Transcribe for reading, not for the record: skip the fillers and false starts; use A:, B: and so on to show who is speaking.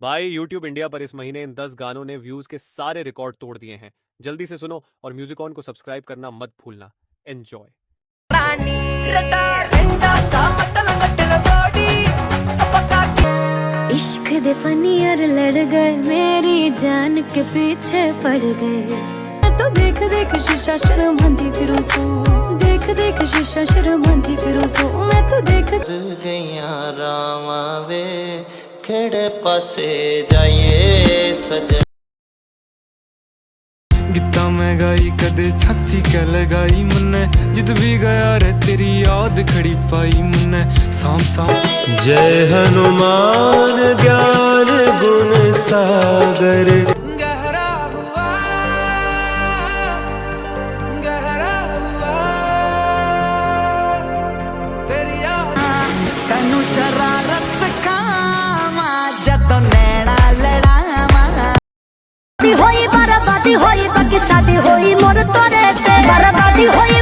A: भाई YouTube India पर इस महीने इन 10 गानों ने व्यूज के सारे रिकॉर्ड तोड़ दिए हैं। जल्दी से सुनो और म्यूजिक ऑन को सब्सक्राइब करना मत भूलना। एंजॉय।
B: इश्क दे फनियर लड़ गए, मेरी जान के पीछे पड़ गए। तो देख देख शीशा शर्मांदी फिरों सो, देख देख शीशा शर्मांदी फिरों सो। मैं तो देख
C: गईया रामा वे केड़े पासे जाइए सजन।
D: गीता में गाई कदे छाती क्या लगाई मन्ने, जित भी गया रे तेरी याद खड़ी पाई मन्ने साम साम।
C: जय हनुमान ज्ञान गुण सागर।
D: गहरा हुआ, गहरा हुआ तेरी याद तनु शरारत से कामा जद नैना लड़ावा।
B: होई बर्बादी होई, बाकी शादी होई मोर तोरे से। बर्बादी होई